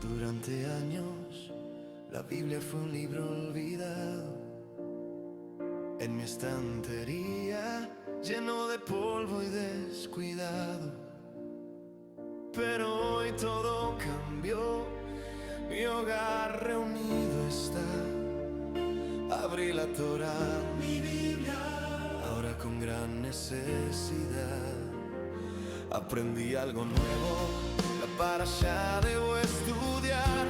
Durante años la Biblia fue un libro olvidado en mi estantería, lleno de polvo y descuidado. Pero hoy todo cambió, mi hogar reunido está. Abrí la Torá, mi Biblia, ahora con gran necesidad. Aprendí algo nuevo, la parashá debo estudiar.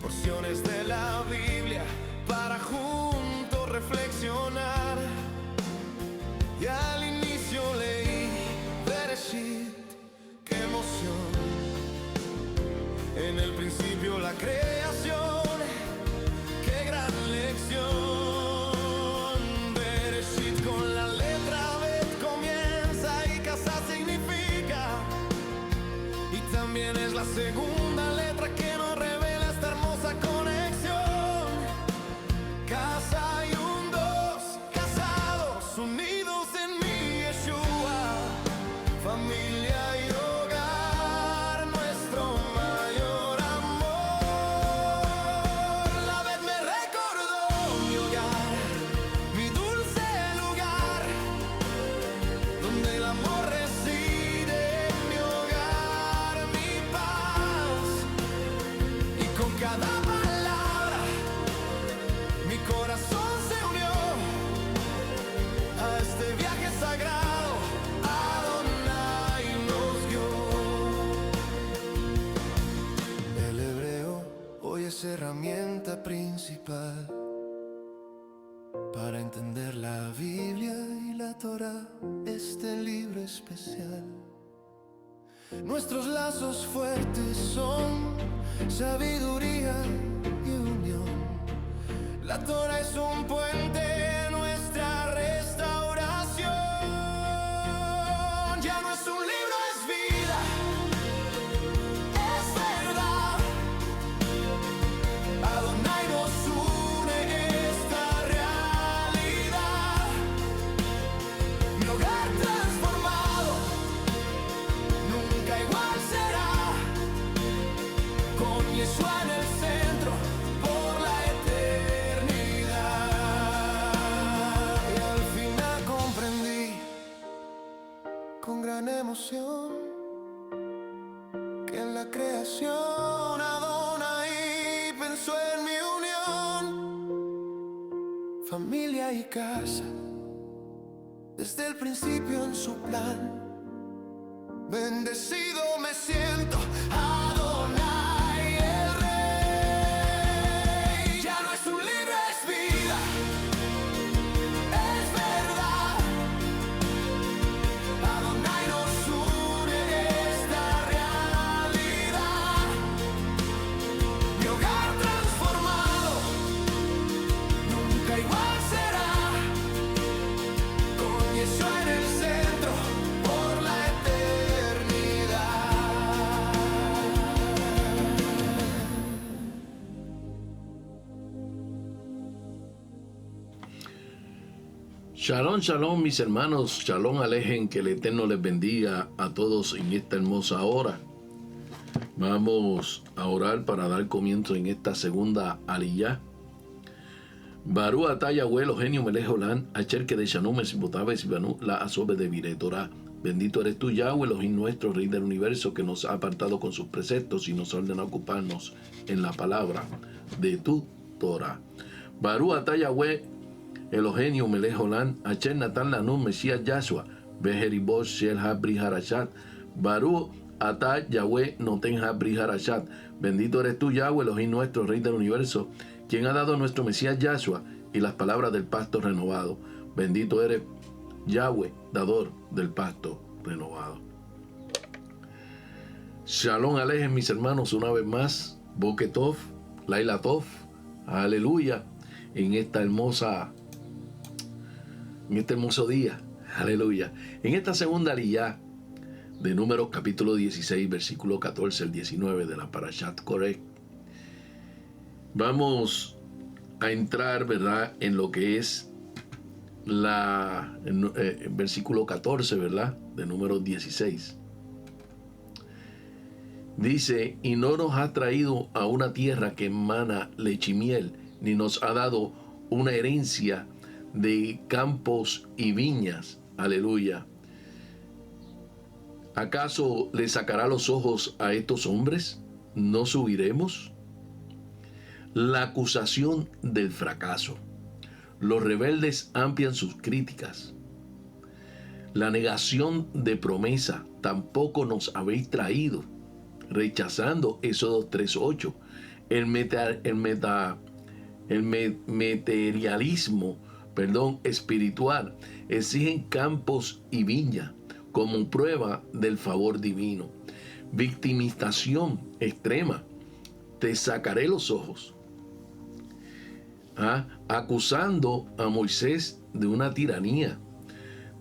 Porciones de la Biblia para juntos reflexionar. Y al inicio leí Bereshit, qué emoción. En el principio la creación, qué gran lección. Bereshit con la letra Bet comienza y casa significa. Y también es la segunda letra que nos revela esta hermosa conexión. Casa y un dos, casados, unidos en mi Yeshua. Familia y hogar, nuestro mayor amor. La vez me recordó mi hogar, mi dulce lugar, donde el amor reside en mi hogar, mi paz. Y con cada palabra mi corazón se unió a este viaje sagrado. Adonai nos guió. El hebreo hoy es herramienta principal para entender la Biblia y la Torá, este libro especial. Nuestros lazos fuertes son sabiduría y unión. La Torá es un puente, nuestra restauración. Ya no es un libro, es vida, es verdad. Adonai nos une esta realidad. Mi hogar transformado, nunca igual será. Con Yeshua en el centro, por la eternidad. Y al final comprendí con gran emoción que en la creación Adonai pensó en mi unión. Familia y casa, desde el principio en su plan. Bendecido me siento, Adonai el Rey. Ya no es un libro, es vida, es verdad. Adonai nos une esta realidad. Mi hogar transformado, nunca igual será. Con Yeshua en el centro, por la eternidad. Shalom, shalom, mis hermanos, shalom alejen, que el Eterno les bendiga a todos en esta hermosa hora. Vamos a orar para dar comienzo en esta segunda aliyá. Barú ataya abuelo genio melech olam, acher que de shanum es botabes banu la asobe de vire Torah. Bendito eres tú, Yahweh, Elohim nuestro, Rey del universo, que nos ha apartado con sus preceptos y nos ordena ocuparnos en la palabra de tu Torah. Barú ataya abuelo Elohim melech olam, acher natan lanu Mesías Yahshua, bejeribos shel habri harashat. Barú atah Yahweh noten habri harashat. Bendito eres tú, Yahweh, Elohim nuestro, Rey del universo, quien ha dado a nuestro Mesías Yahshua y las palabras del pacto renovado. Bendito eres Yahweh, dador del pacto renovado. Shalom alejen, mis hermanos, una vez más. Boke Tov, Laila Tov, aleluya, en este hermoso día, aleluya. En esta segunda aliyá de Números capítulo 16, versículo 14 al 19 de la Parashat Koreh. Vamos a entrar, ¿verdad?, en lo que es el versículo 14, ¿verdad?, de número 16. Dice: y no nos ha traído a una tierra que emana leche y miel, ni nos ha dado una herencia de campos y viñas. Aleluya. ¿Acaso le sacará los ojos a estos hombres? ¿No subiremos? La acusación del fracaso. Los rebeldes amplían sus críticas. La negación de promesa. Tampoco nos habéis traído. Rechazando Éxodo 3:8. El materialismo, espiritual. Exigen campos y viña como prueba del favor divino. Victimización extrema. Te sacaré los ojos. Acusando a Moisés de una tiranía.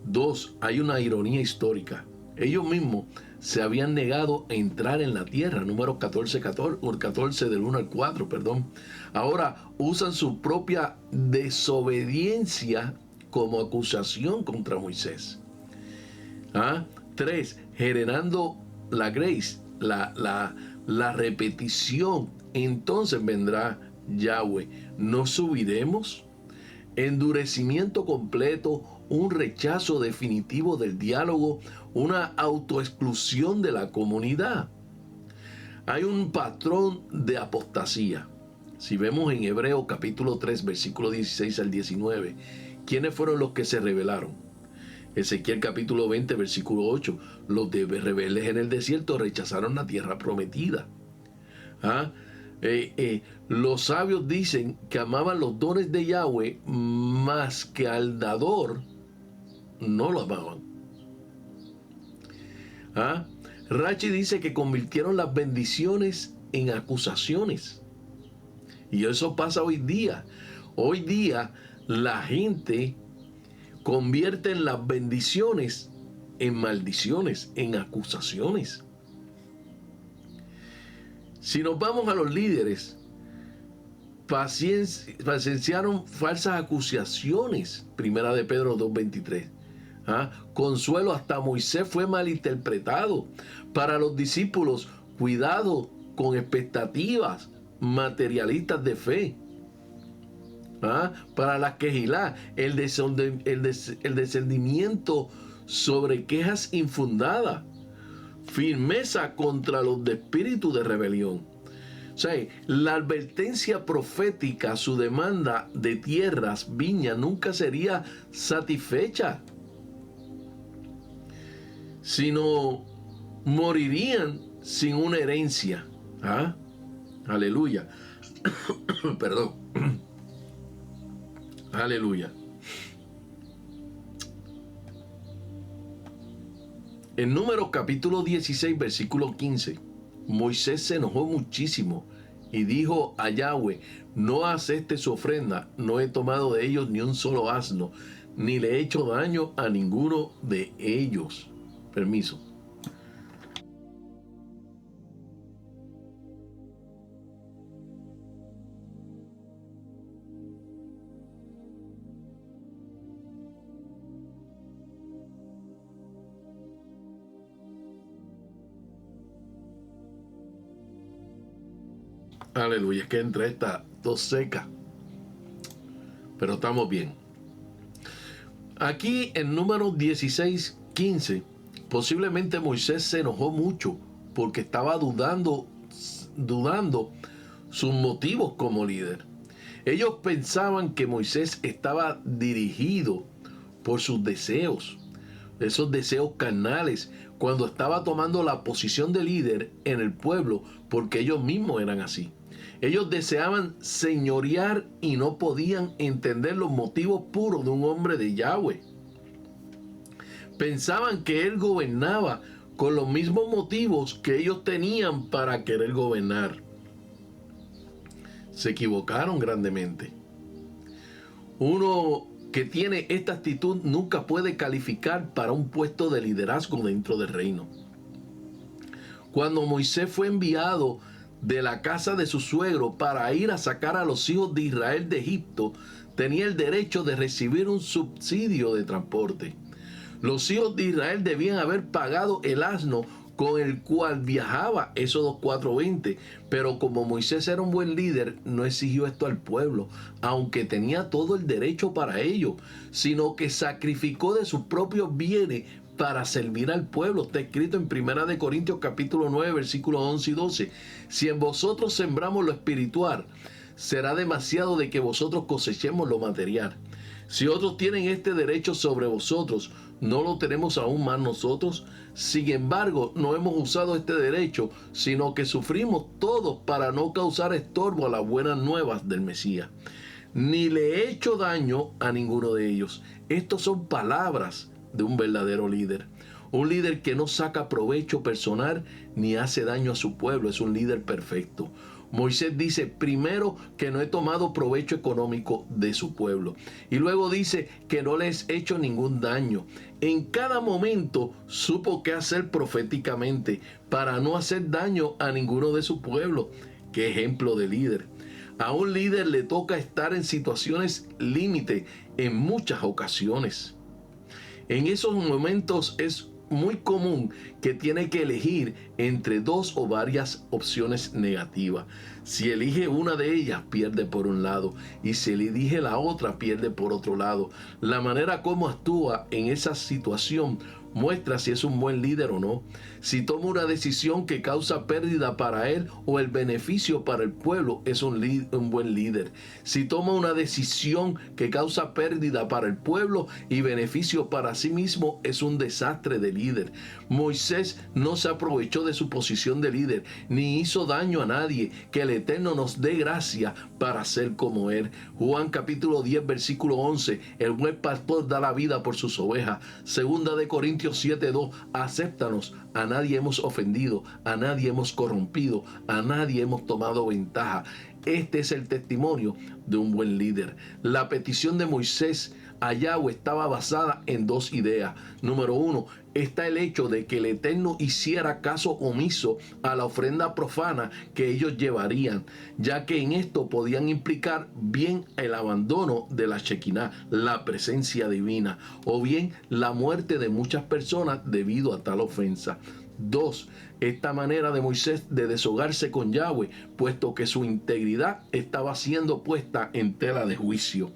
2. Hay una ironía histórica. Ellos mismos se habían negado a entrar en la tierra. Números 14 del 1 al 4, perdón. Ahora usan su propia desobediencia como acusación contra Moisés. 3. Generando la grace, la repetición. Entonces vendrá Yahweh. ¿No subiremos? Endurecimiento completo, un rechazo definitivo del diálogo, una autoexclusión de la comunidad. Hay un patrón de apostasía. Si vemos en Hebreos capítulo 3, versículo 16 al 19, ¿quiénes fueron los que se rebelaron? Ezequiel capítulo 20, versículo 8, los rebeldes en el desierto rechazaron la tierra prometida. Los sabios dicen que amaban los dones de Yahweh más que al dador no lo amaban. Rachi dice que convirtieron las bendiciones en acusaciones. Y eso pasa hoy día. Hoy día la gente convierte las bendiciones en maldiciones, en acusaciones. Si nos vamos a los líderes, pasenciaron falsas acusaciones. Primera de Pedro 2:23. Consuelo, hasta Moisés fue malinterpretado. Para los discípulos, cuidado con expectativas materialistas de fe. Para las quejilá, el descendimiento sobre quejas infundadas. Firmeza contra los de espíritu de rebelión. O sea, la advertencia profética, su demanda de tierras, viña, nunca sería satisfecha, sino morirían sin una herencia. Aleluya. Perdón. Aleluya. En Números capítulo 16, versículo 15, Moisés se enojó muchísimo y dijo a Yahweh: no aceptes su ofrenda, no he tomado de ellos ni un solo asno, ni le he hecho daño a ninguno de ellos. Permiso. Aleluya, es que entre estas dos secas, pero estamos bien. Aquí en Números 16, 15, posiblemente Moisés se enojó mucho porque estaba dudando sus motivos como líder. Ellos pensaban que Moisés estaba dirigido por sus deseos, esos deseos carnales, cuando estaba tomando la posición de líder en el pueblo, porque ellos mismos eran así. Ellos deseaban señorear y no podían entender los motivos puros de un hombre de Yahweh. Pensaban que él gobernaba con los mismos motivos que ellos tenían para querer gobernar. Se equivocaron grandemente. Uno que tiene esta actitud nunca puede calificar para un puesto de liderazgo dentro del reino. Cuando Moisés fue enviado de la casa de su suegro para ir a sacar a los hijos de Israel de Egipto, tenía el derecho de recibir un subsidio de transporte. Los hijos de Israel debían haber pagado el asno con el cual viajaba, Éxodo 4:20, pero como Moisés era un buen líder, no exigió esto al pueblo, aunque tenía todo el derecho para ello, sino que sacrificó de sus propios bienes para servir al pueblo. Está escrito en 1 Corintios capítulo 9, versículos 11 y 12. Si en vosotros sembramos lo espiritual, será demasiado de que vosotros cosechemos lo material. Si otros tienen este derecho sobre vosotros, ¿no lo tenemos aún más nosotros? Sin embargo, no hemos usado este derecho, sino que sufrimos todos para no causar estorbo a las buenas nuevas del Mesías. Ni le he hecho daño a ninguno de ellos. Estas son palabras de un verdadero líder. Un líder que no saca provecho personal ni hace daño a su pueblo. Es un líder perfecto. Moisés dice primero que no he tomado provecho económico de su pueblo. Y luego dice que no les he hecho ningún daño. En cada momento supo qué hacer proféticamente para no hacer daño a ninguno de su pueblo. Qué ejemplo de líder. A un líder le toca estar en situaciones límite en muchas ocasiones. En esos momentos es muy común que tiene que elegir entre dos o varias opciones negativas. Si elige una de ellas, pierde por un lado, y si elige la otra, pierde por otro lado. La manera como actúa en esa situación muestra si es un buen líder o no. Si toma una decisión que causa pérdida para él o el beneficio para el pueblo, es un buen líder. Si toma una decisión que causa pérdida para el pueblo y beneficio para sí mismo, es un desastre de líder. Moisés no se aprovechó de su posición de líder, ni hizo daño a nadie. Que el Eterno nos dé gracia para ser como él. Juan capítulo 10, versículo 11. El buen pastor da la vida por sus ovejas. Segunda de Corintios 7:2. Acéptanos. A nadie hemos ofendido, a nadie hemos corrompido, a nadie hemos tomado ventaja. Este es el testimonio de un buen líder. La petición de Moisés a Yahweh estaba basada en dos ideas. Número uno, está el hecho de que el Eterno hiciera caso omiso a la ofrenda profana que ellos llevarían, ya que en esto podían implicar bien el abandono de la Shekinah, la presencia divina, o bien la muerte de muchas personas debido a tal ofensa. 2. Esta manera de Moisés de deshogarse con Yahweh, puesto que su integridad estaba siendo puesta en tela de juicio.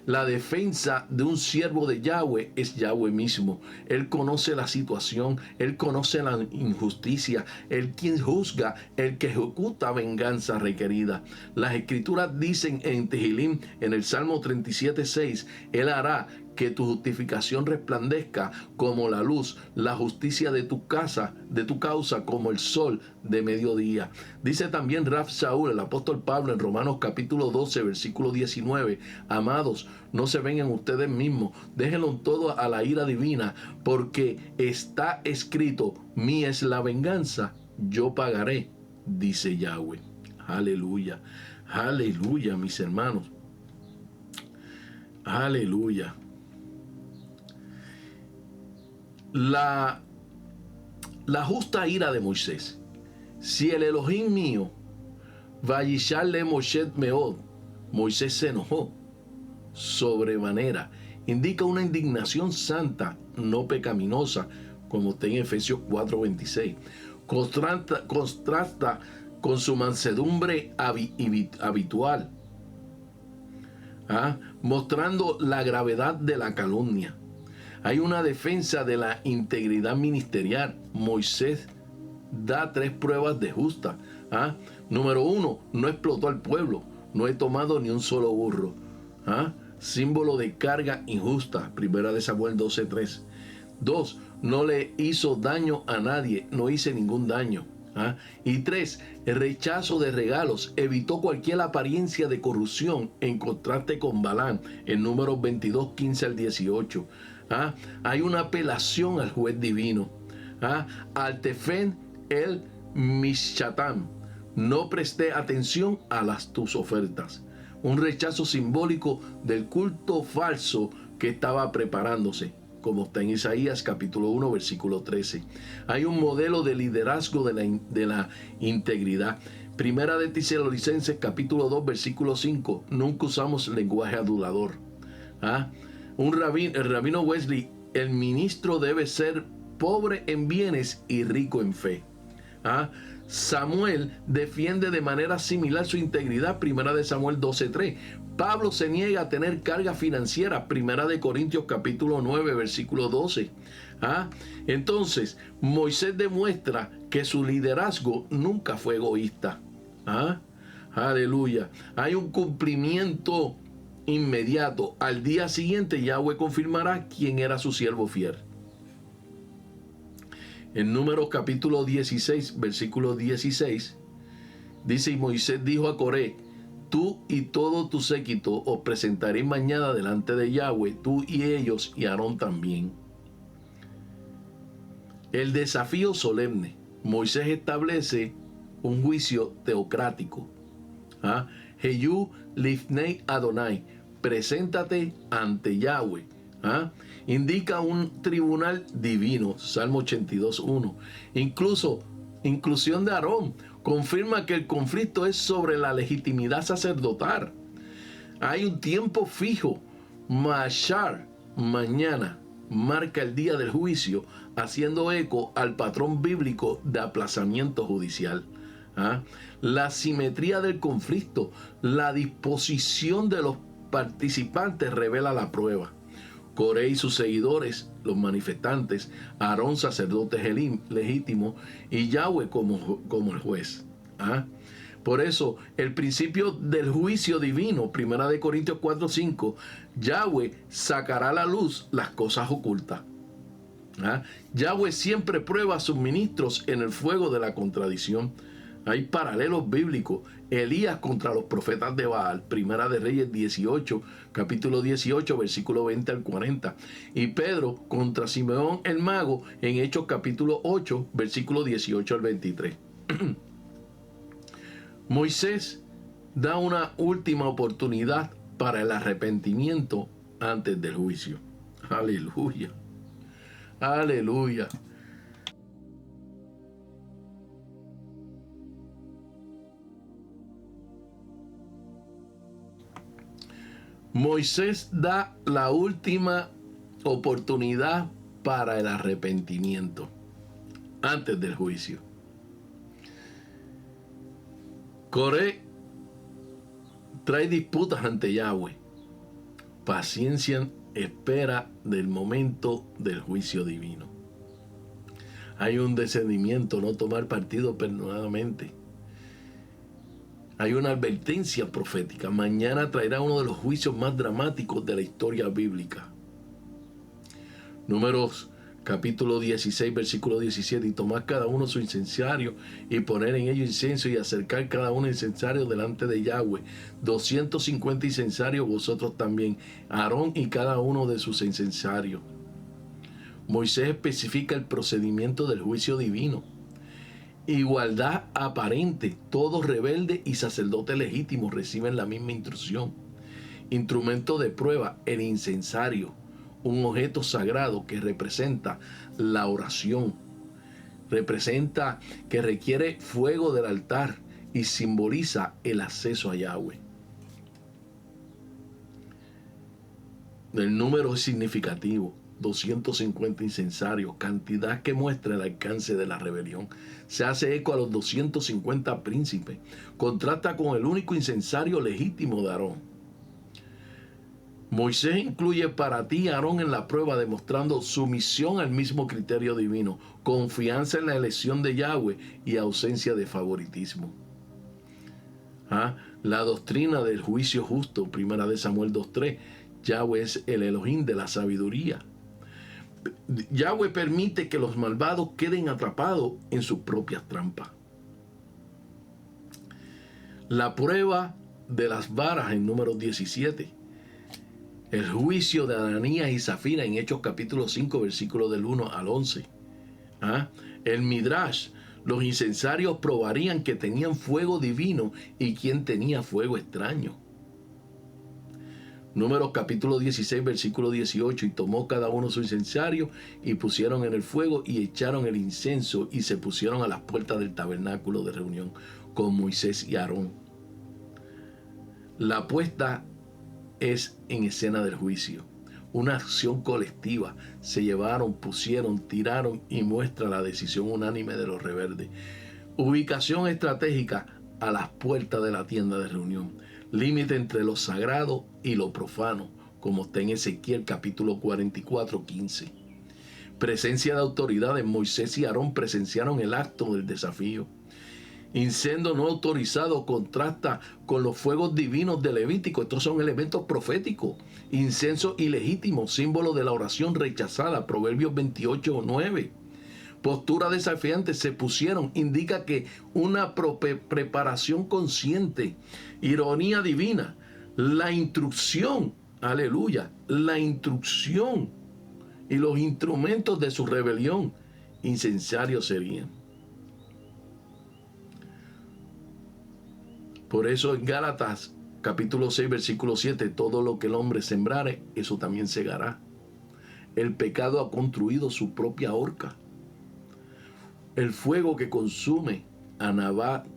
La defensa de un siervo de Yahweh es Yahweh mismo. Él conoce la situación, él conoce la injusticia, él quien juzga, el que ejecuta venganza requerida. Las escrituras dicen en Tehilim, en el Salmo 37:6, él hará que tu justificación resplandezca como la luz, la justicia de tu causa como el sol de mediodía. Dice también Rav Shaul, el apóstol Pablo, en Romanos capítulo 12, versículo 19, amados, no se vengan ustedes mismos, déjenlo todo a la ira divina, porque está escrito, mía es la venganza, yo pagaré, dice Yahweh. Aleluya, aleluya, mis hermanos. Aleluya. La justa ira de Moisés. Si el Elohim mío, Vayisharle Moshe Meod, Moisés se enojó sobremanera, indica una indignación santa, no pecaminosa, como está en Efesios 4:26. Contrasta con su mansedumbre habitual, mostrando la gravedad de la calumnia. Hay una defensa de la integridad ministerial. Moisés da 3 pruebas de justa. Número 1, no explotó al pueblo. No he tomado ni un solo burro. Símbolo de carga injusta. 1 Samuel 12:3. 2, no le hizo daño a nadie. No hice ningún daño. Y 3, el rechazo de regalos. Evitó cualquier apariencia de corrupción en contraste con Balán en Números 22:15 al 18. Hay una apelación al juez divino. Al Tefen el Mishatam. No presté atención a tus ofertas. Un rechazo simbólico del culto falso que estaba preparándose. como está en Isaías capítulo 1, versículo 13. Hay un modelo de liderazgo de la integridad. Primera de Tesalonicenses capítulo 2, versículo 5. Nunca usamos lenguaje adulador. El rabino Wesley, el ministro debe ser pobre en bienes y rico en fe. Samuel defiende de manera similar su integridad, primera de Samuel 12:3. Pablo se niega a tener carga financiera, primera de Corintios capítulo 9, versículo 12. Entonces, Moisés demuestra que su liderazgo nunca fue egoísta. Aleluya. Hay un cumplimiento inmediato. Al día siguiente, Yahweh confirmará quién era su siervo fiel. En Números capítulo 16, versículo 16, dice: y Moisés dijo a Coré: tú y todo tu séquito os presentaréis mañana delante de Yahweh, tú y ellos y Aarón también. El desafío solemne. Moisés establece un juicio teocrático. Heyu lifnei Adonai, preséntate ante Yahweh. Indica un tribunal divino, Salmo 82:1. Inclusión de Aarón confirma que el conflicto es sobre la legitimidad sacerdotal. Hay un tiempo fijo. Mashar, mañana, marca el día del juicio, haciendo eco al patrón bíblico de aplazamiento judicial. La simetría del conflicto, la disposición de los participantes revela la prueba. Coré y sus seguidores, los manifestantes, Aarón, sacerdote legítimo, y Yahweh como el juez. Por eso, el principio del juicio divino, primera de Corintios 4:5, Yahweh sacará a la luz las cosas ocultas. Yahweh siempre prueba a sus ministros en el fuego de la contradicción. Hay paralelos bíblicos. Elías contra los profetas de Baal, primera de Reyes 18, capítulo 18, versículo 20 al 40. Y Pedro contra Simeón el mago en Hechos capítulo 8, versículo 18 al 23. Moisés da una última oportunidad para el arrepentimiento antes del juicio. Aleluya. Aleluya. Moisés da la última oportunidad para el arrepentimiento antes del juicio. Coré trae disputas ante Yahweh. Paciencia espera del momento del juicio divino. Hay un discernimiento, no tomar partido perdonadamente. Hay una advertencia profética. Mañana traerá uno de los juicios más dramáticos de la historia bíblica. Números capítulo 16, versículo 17. Y tomad cada uno su incensario y poner en ello incienso y acercar cada uno incensario delante de Yahweh. 250 incensarios vosotros también. Aarón y cada uno de sus incensarios. Moisés especifica el procedimiento del juicio divino. Igualdad aparente, todos rebeldes y sacerdotes legítimos reciben la misma instrucción. Instrumento de prueba, el incensario, un objeto sagrado que representa la oración, representa que requiere fuego del altar y simboliza el acceso a Yahweh. El número es significativo. 250 incensarios, cantidad que muestra el alcance de la rebelión. Se hace eco a los 250 príncipes. Contrasta con el único incensario legítimo de Aarón. Moisés incluye para ti a Aarón en la prueba, demostrando sumisión al mismo criterio divino, confianza en la elección de Yahweh y ausencia de favoritismo. La doctrina del juicio justo, primera de Samuel 2:3. Yahweh es el Elohim de la sabiduría. Yahweh permite que los malvados queden atrapados en sus propias trampas. La prueba de las varas en Números 17. El juicio de Ananías y Zafira en Hechos capítulo 5, versículos del 1 al 11. El Midrash. Los incensarios probarían que tenían fuego divino y quién tenía fuego extraño. Números capítulo 16, versículo 18, y tomó cada uno su incensario y pusieron en el fuego y echaron el incienso y se pusieron a las puertas del tabernáculo de reunión con Moisés y Aarón. La puesta es en escena del juicio, una acción colectiva. Se llevaron, pusieron, tiraron y muestra la decisión unánime de los rebeldes. Ubicación estratégica a las puertas de la tienda de reunión. Límite entre lo sagrado y lo profano, como está en Ezequiel capítulo 44, 15. Presencia de autoridades. Moisés y Aarón presenciaron el acto del desafío. Incendio no autorizado contrasta con los fuegos divinos de Levítico. Estos son elementos proféticos. Incienso ilegítimo, símbolo de la oración rechazada. Proverbios 28, 9. Postura desafiante, se pusieron, indica que una preparación consciente. Ironía divina, la instrucción, aleluya, la instrucción y los instrumentos de su rebelión incensarios serían. Por eso en Gálatas capítulo 6 versículo 7, todo lo que el hombre sembrare, eso también segará. El pecado ha construido su propia horca. El fuego que consume a Nabat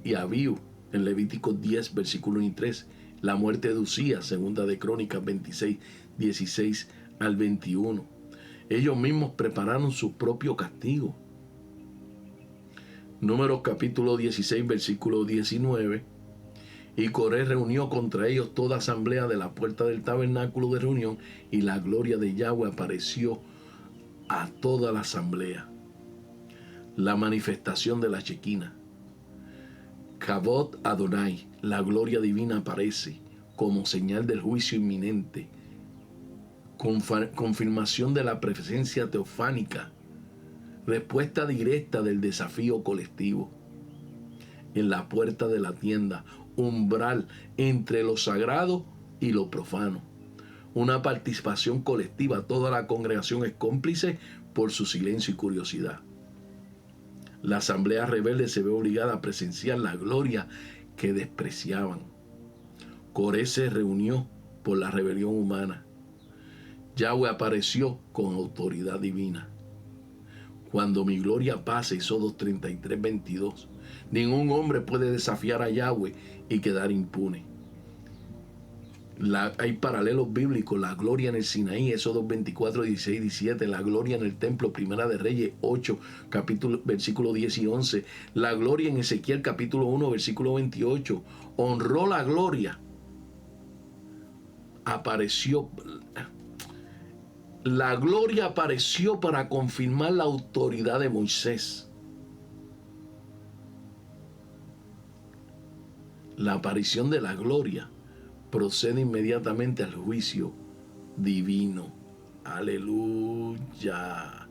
y a Abiú, en Levítico 10, versículo 1 y 3. La muerte de Uzías, segunda de Crónicas 26, 16 al 21. Ellos mismos prepararon su propio castigo. Números capítulo 16, versículo 19. Y Coré reunió contra ellos toda asamblea de la puerta del tabernáculo de reunión, y la gloria de Yahweh apareció a toda la asamblea. La manifestación de la Shekinah. Kavod Adonai, la gloria divina aparece como señal del juicio inminente. Confirmación de la presencia teofánica. Respuesta directa del desafío colectivo. En la puerta de la tienda, umbral entre lo sagrado y lo profano. Una participación colectiva. Toda la congregación es cómplice por su silencio y curiosidad. La asamblea rebelde se ve obligada a presenciar la gloria que despreciaban. Coré se reunió por la rebelión humana. Yahweh apareció con autoridad divina. Cuando mi gloria pase, Éxodo 33, 22. Ningún hombre puede desafiar a Yahweh y quedar impune. Hay paralelos bíblicos. La gloria en el Sinaí, Éxodo 24, 16 y 17. La gloria en el templo, Primera de Reyes 8, versículo 10 y 11. La gloria en Ezequiel capítulo 1, versículo 28. Honró la gloria. Apareció. La gloria apareció para confirmar la autoridad de Moisés. La aparición de la gloria procede inmediatamente al juicio divino. Aleluya.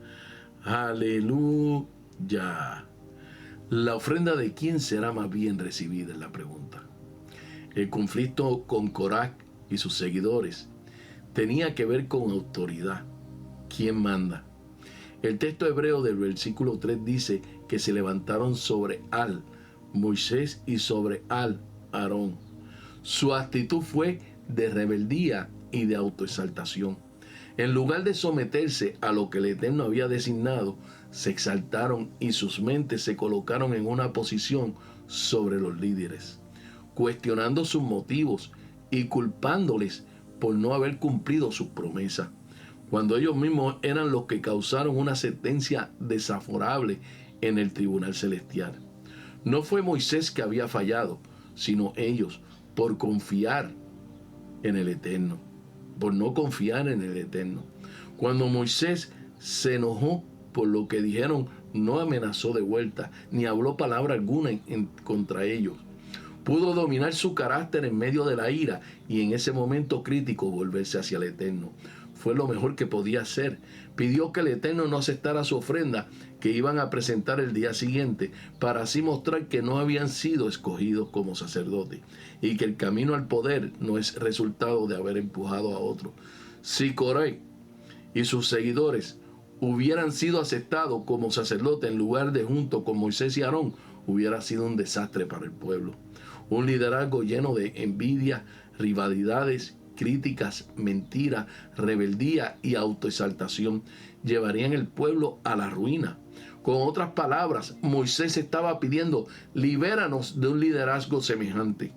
Aleluya. La ofrenda de quién será más bien recibida es la pregunta. El conflicto con Coraj y sus seguidores tenía que ver con autoridad. ¿Quién manda? El texto hebreo del versículo 3 dice que se levantaron sobre Moisés y sobre Aarón. Su actitud fue de rebeldía y de autoexaltación. En lugar de someterse a lo que el Eterno había designado, se exaltaron y sus mentes se colocaron en una posición sobre los líderes, cuestionando sus motivos y culpándoles por no haber cumplido sus promesas, cuando ellos mismos eran los que causaron una sentencia desaforable en el tribunal celestial. No fue Moisés que había fallado, sino ellos, por confiar en el Eterno, por no confiar en el Eterno. Cuando Moisés se enojó por lo que dijeron, no amenazó de vuelta, ni habló palabra alguna contra ellos. Pudo dominar su carácter en medio de la ira y en ese momento crítico volverse hacia el Eterno. Fue lo mejor que podía hacer. Pidió que el Eterno no aceptara su ofrenda que iban a presentar el día siguiente, para así mostrar que no habían sido escogidos como sacerdotes y que el camino al poder no es resultado de haber empujado a otro. Si Coré y sus seguidores hubieran sido aceptados como sacerdotes en lugar de junto con Moisés y Aarón, hubiera sido un desastre para el pueblo. Un liderazgo lleno de envidia, rivalidades críticas, mentiras, rebeldía y autoexaltación llevarían el pueblo a la ruina. Con otras palabras, Moisés estaba pidiendo: libéranos de un liderazgo semejante.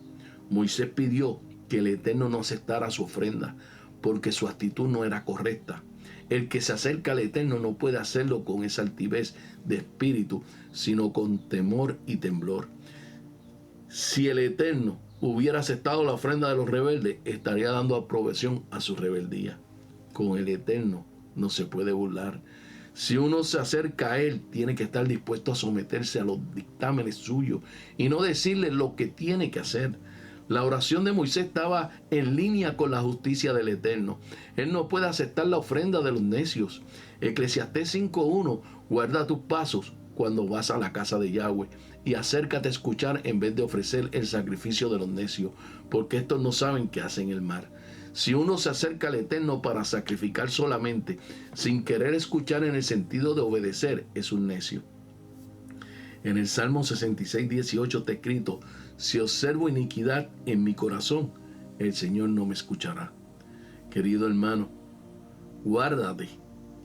Moisés pidió que el Eterno no aceptara su ofrenda, porque su actitud no era correcta. El que se acerca al Eterno no puede hacerlo con esa altivez de espíritu, sino con temor y temblor. Si el Eterno hubiera aceptado la ofrenda de los rebeldes, estaría dando aprobación a su rebeldía. Con el Eterno no se puede burlar. Si uno se acerca a Él, tiene que estar dispuesto a someterse a los dictámenes suyos y no decirle lo que tiene que hacer. La oración de Moisés estaba en línea con la justicia del Eterno. Él no puede aceptar la ofrenda de los necios. Eclesiastés 5:1: guarda tus pasos cuando vas a la casa de Yahweh y acércate a escuchar en vez de ofrecer el sacrificio de los necios, porque estos no saben qué hacen el mal. Si uno se acerca al Eterno para sacrificar solamente, sin querer escuchar en el sentido de obedecer, es un necio. En el Salmo 66:18 está escrito: si observo iniquidad en mi corazón, el Señor no me escuchará. Querido hermano, guárdate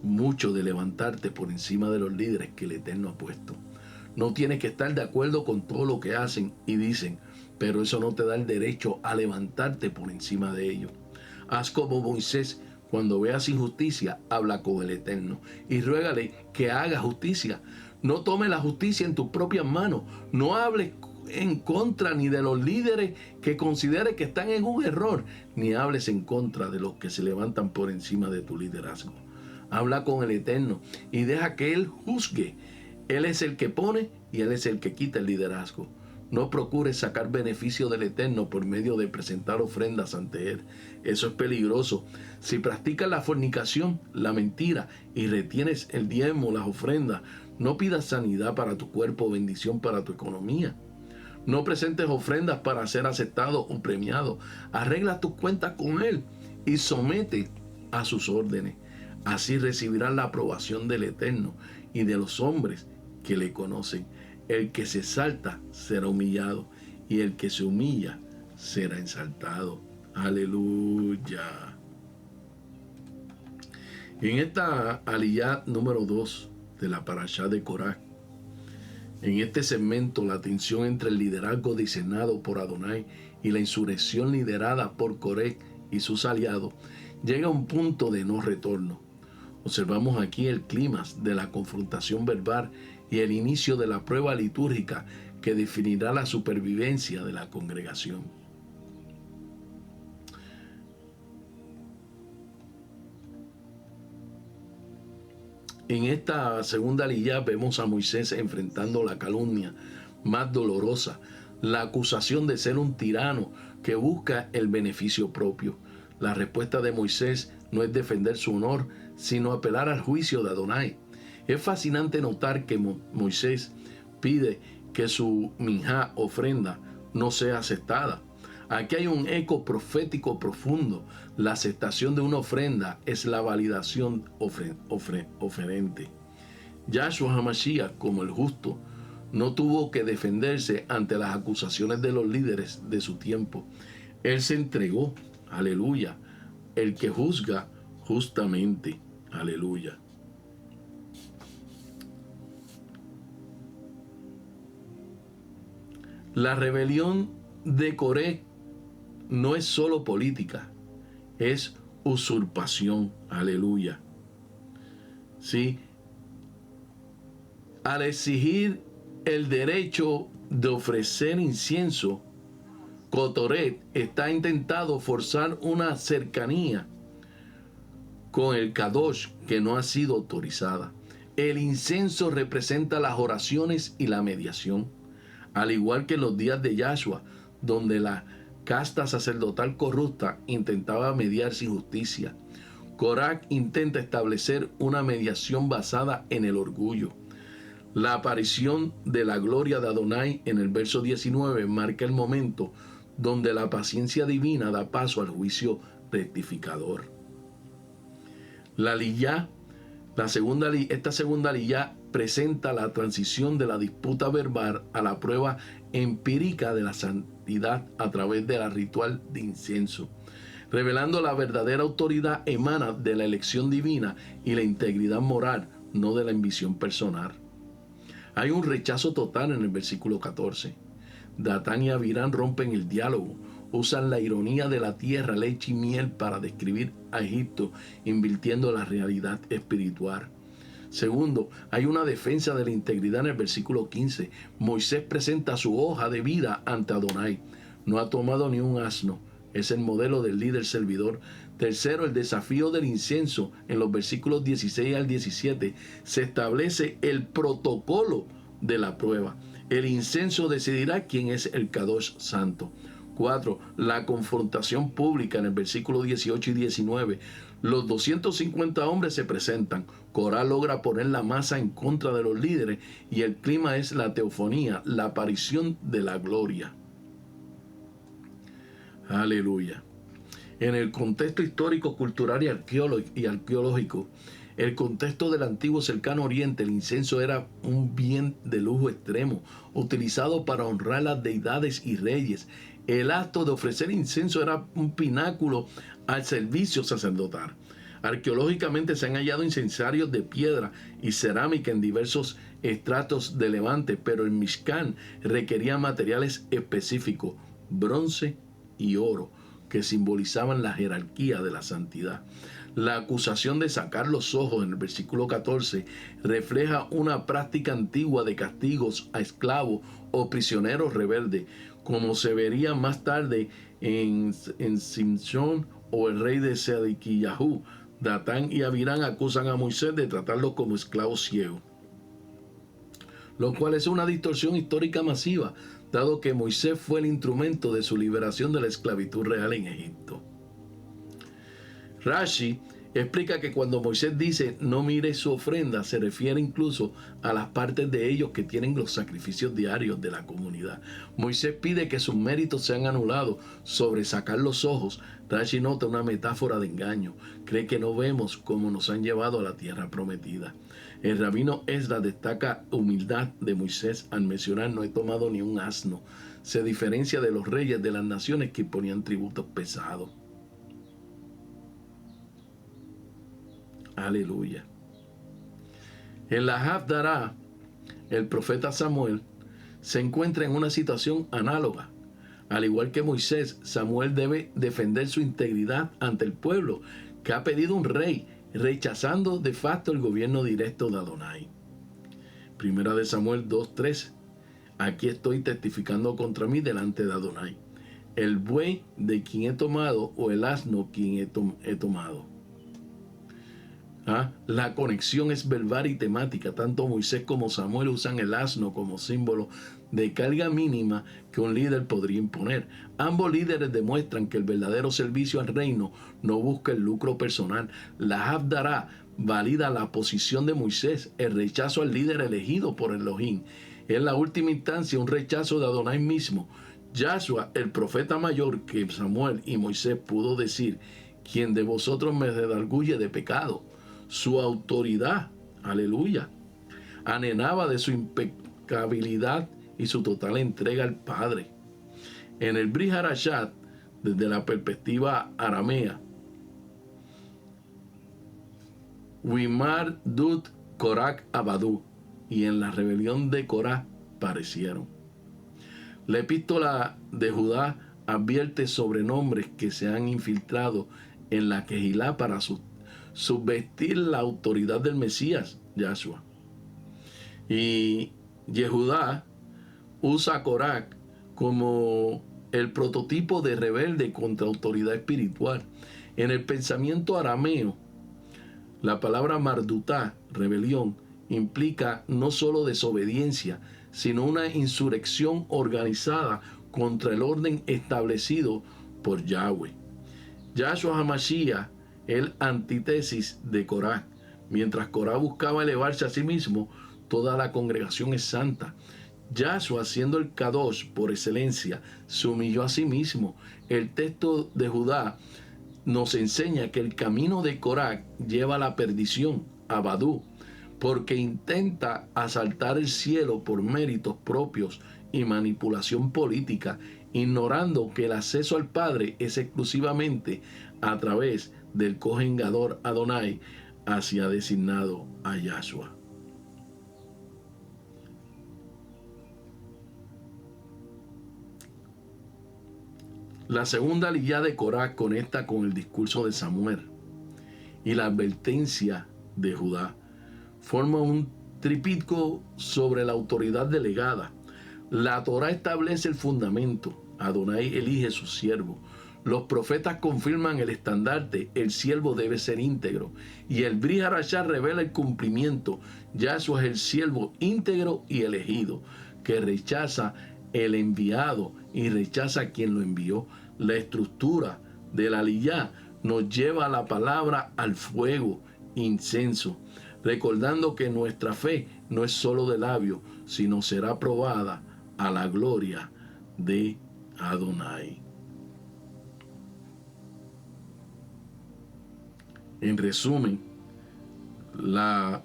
mucho de levantarte por encima de los líderes que el Eterno ha puesto. No tienes que estar de acuerdo con todo lo que hacen y dicen, pero eso no te da el derecho a levantarte por encima de ellos. Haz como Moisés: cuando veas injusticia, habla con el Eterno y ruégale que haga justicia. No tome la justicia en tus propias manos. No hables en contra ni de los líderes que consideres que están en un error, ni hables en contra de los que se levantan por encima de tu liderazgo. Habla con el Eterno y deja que Él juzgue. Él es el que pone y Él es el que quita el liderazgo. No procures sacar beneficio del Eterno por medio de presentar ofrendas ante Él. Eso es peligroso. Si practicas la fornicación, la mentira y retienes el diezmo, las ofrendas, no pidas sanidad para tu cuerpo o bendición para tu economía. No presentes ofrendas para ser aceptado o premiado. Arregla tus cuentas con Él y somete a sus órdenes. Así recibirás la aprobación del Eterno y de los hombres que le conocen. El que se exalta será humillado y el que se humilla será exaltado. Aleluya. En esta aliyá número 2 de la parashá de Korah, en este segmento, la tensión entre el liderazgo discernado por Adonai y la insurrección liderada por Coré y sus aliados llega a un punto de no retorno. Observamos aquí el clímax de la confrontación verbal y el inicio de la prueba litúrgica que definirá la supervivencia de la congregación. En esta segunda aliyá vemos a Moisés enfrentando la calumnia más dolorosa, la acusación de ser un tirano que busca el beneficio propio. La respuesta de Moisés no es defender su honor, sino apelar al juicio de Adonai. Es fascinante notar que Moisés pide que su minjá, ofrenda, no sea aceptada. Aquí hay un eco profético profundo. La aceptación de una ofrenda es la validación oferente. Yahshua HaMashiach, como el justo, no tuvo que defenderse ante las acusaciones de los líderes de su tiempo. Él se entregó, aleluya, el que juzga justamente, aleluya. La rebelión de Coré no es solo política, es usurpación, aleluya. Sí, al exigir el derecho de ofrecer incienso, Cotoret está intentando forzar una cercanía con el Kadosh que no ha sido autorizada. El incienso representa las oraciones y la mediación, al igual que en los días de Yahshua, donde la casta sacerdotal corrupta intentaba mediar sin justicia. Korah intenta establecer una mediación basada en el orgullo. La aparición de la gloria de Adonai en el verso 19 marca el momento donde la paciencia divina da paso al juicio rectificador. Esta segunda aliyá presenta la transición de la disputa verbal a la prueba empírica de la santidad a través del ritual de incienso. revelando la verdadera autoridad emana de la elección divina y la integridad moral, no de la ambición personal. Hay un rechazo total en el versículo 14. Datán y Abirán rompen el diálogo, usan la ironía de la tierra, leche y miel para describir a Egipto, invirtiendo la realidad espiritual. Segundo, hay una defensa de la integridad en el versículo 15. Moisés presenta su hoja de vida ante Adonai. No ha tomado ni un asno. Es el modelo del líder servidor. Tercero, el desafío del incienso. En los versículos 16 al 17 se establece el protocolo de la prueba. El incienso decidirá quién es el Kadosh santo. 4. La confrontación pública en el versículo 18 y 19. Los 250 hombres se presentan. Corá logra poner la masa en contra de los líderes y el clima es la teofonía, la aparición de la gloria. Aleluya. En el contexto histórico, cultural y arqueológico, el contexto del antiguo cercano oriente, el incienso era un bien de lujo extremo, utilizado para honrar las deidades y reyes. El acto de ofrecer incienso era un pináculo al servicio sacerdotal. Arqueológicamente se han hallado incensarios de piedra y cerámica en diversos estratos de Levante, pero el Mishkan requería materiales específicos, bronce y oro, que simbolizaban la jerarquía de la santidad. La acusación de sacar los ojos en el versículo 14 refleja una práctica antigua de castigos a esclavos o prisioneros rebeldes, como se vería más tarde en Simsón o el rey de Sedequiyahu. Datán y Abirán acusan a Moisés de tratarlo como esclavo ciego, lo cual es una distorsión histórica masiva, dado que Moisés fue el instrumento de su liberación de la esclavitud real en Egipto. Rashi explica que cuando Moisés dice no mire su ofrenda, se refiere incluso a las partes de ellos que tienen los sacrificios diarios de la comunidad. Moisés pide que sus méritos sean anulados sobre sacar los ojos. Rashi nota una metáfora de engaño. Cree que no vemos cómo nos han llevado a la tierra prometida. El rabino Esdras destaca humildad de Moisés al mencionar no he tomado ni un asno. Se diferencia de los reyes de las naciones que ponían tributos pesados. Aleluya. En la Haftará, el profeta Samuel se encuentra en una situación análoga. Al igual que Moisés, Samuel debe defender su integridad ante el pueblo, que ha pedido un rey, rechazando de facto el gobierno directo de Adonai. Primera de Samuel 2:3. Aquí estoy testificando contra mí delante de Adonai. El buey de quien he tomado o el asno quien he tomado. La conexión es verbal y temática. Tanto Moisés como Samuel usan el asno como símbolo de carga mínima que un líder podría imponer. Ambos líderes demuestran que el verdadero servicio al reino no busca el lucro personal. La Haftará valida la posición de Moisés, el rechazo al líder elegido por Elohim. En la última instancia, un rechazo de Adonai mismo. Yahshua, el profeta mayor que Samuel y Moisés, pudo decir: ¿quién de vosotros me redarguye de pecado? Su autoridad, aleluya, anhelaba de su impecabilidad y su total entrega al Padre. En el Brit Hadashah, desde la perspectiva aramea, Wimar Dut Korak Abadú, y en la rebelión de Corá parecieron. La epístola de Judá advierte sobre nombres que se han infiltrado en la Kehilá para subvertir la autoridad del Mesías, Yahshua. Y Yehudá usa a Corac como el prototipo de rebelde contra autoridad espiritual. En el pensamiento arameo, la palabra mardutá, rebelión, implica no solo desobediencia, sino una insurrección organizada contra el orden establecido por Yahweh. Yahshua HaMashiach, el antítesis de Corá. Mientras Corá buscaba elevarse a sí mismo, toda la congregación es santa. Yahshua, siendo el Kadosh por excelencia, se humilló a sí mismo. El texto de Judá nos enseña que el camino de Corá lleva a la perdición, a Badú, porque intenta asaltar el cielo por méritos propios y manipulación política. ignorando que el acceso al Padre es exclusivamente a través del Kohen Gadol Adonai, hacia designado a Yahshua. La segunda aliyá de Corá conecta con el discurso de Samuel y la advertencia de Judá. Forma un tripitco sobre la autoridad delegada. La Torá establece el fundamento. Adonai elige su siervo. Los profetas confirman el estandarte. El siervo debe ser íntegro. Y el Brit Hadashah revela el cumplimiento. Yahshua es el siervo íntegro y elegido, que rechaza el enviado y rechaza a quien lo envió. La estructura de la aliyá nos lleva a la palabra al fuego, incenso, recordando que nuestra fe no es solo de labio, sino será probada a la gloria de Adonai. En resumen, la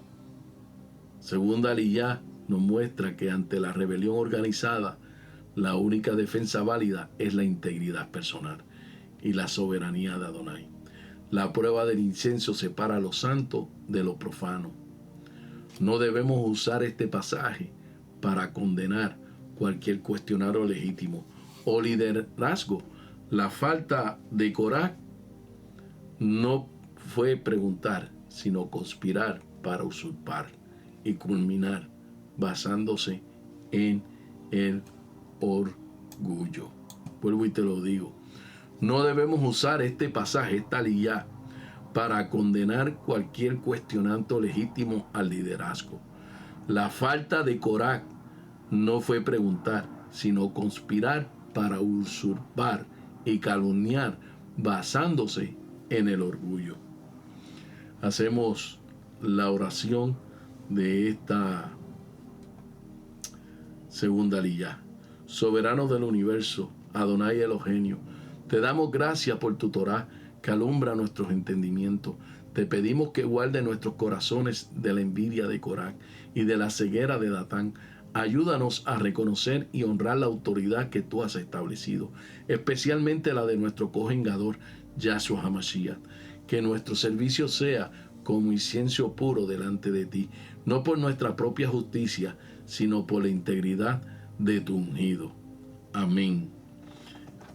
segunda aliyá nos muestra que ante la rebelión organizada, la única defensa válida es la integridad personal y la soberanía de Adonai. La prueba del incienso separa lo santo de lo profano. No debemos usar este pasaje para condenar cualquier cuestionario legítimo o liderazgo. La falta de Corá no fue preguntar, sino conspirar para usurpar y culminar basándose en el orgullo. Vuelvo y te lo digo. No debemos usar este pasaje, esta aliyá, para condenar cualquier cuestionamiento legítimo al liderazgo. La falta de Corá no fue preguntar, sino conspirar para usurpar y calumniar basándose en el orgullo. Hacemos la oración de esta segunda aliyá. Soberano del universo, Adonai Eloheinu, te damos gracias por tu Torá que alumbra nuestros entendimientos. Te pedimos que guarde nuestros corazones de la envidia de Corá y de la ceguera de Datán. Ayúdanos a reconocer y honrar la autoridad que tú has establecido, especialmente la de nuestro Kohen Gadol, Yahshua HaMashiach. Que nuestro servicio sea como incienso puro delante de ti, no por nuestra propia justicia, sino por la integridad de tu ungido. Amén.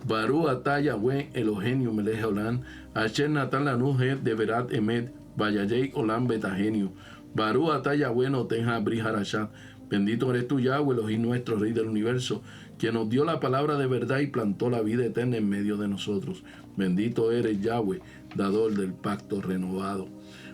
Barú atah Yahweh Eloheinu melech haolam, asher natan lanu het de verat emet, vayayei olam betahenu. Barú atah Yahweh noten ha-brit hadashah. Bendito eres tú, Yahweh, Elohim nuestro, Rey del universo, que nos dio la palabra de verdad y plantó la vida eterna en medio de nosotros. Bendito eres, Yahweh, dador del pacto renovado.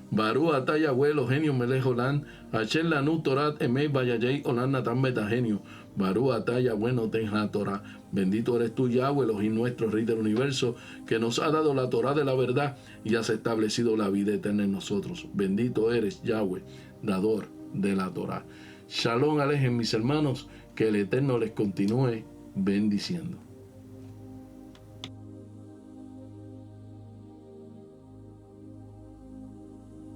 Barú atah Yahweh Eloheinu melech haolam, asher lanu torat emet, vayayei olam natan betahenu. Barú atah Yahweh noten ha-Torah. Bendito eres tú, Yahweh, Elohim nuestro, Rey del universo, que nos ha dado la Torah de la verdad y has establecido la vida eterna en nosotros. Bendito eres, Yahweh, dador de la Torah. Shalom Alejem, mis hermanos, que el Eterno les continúe bendiciendo.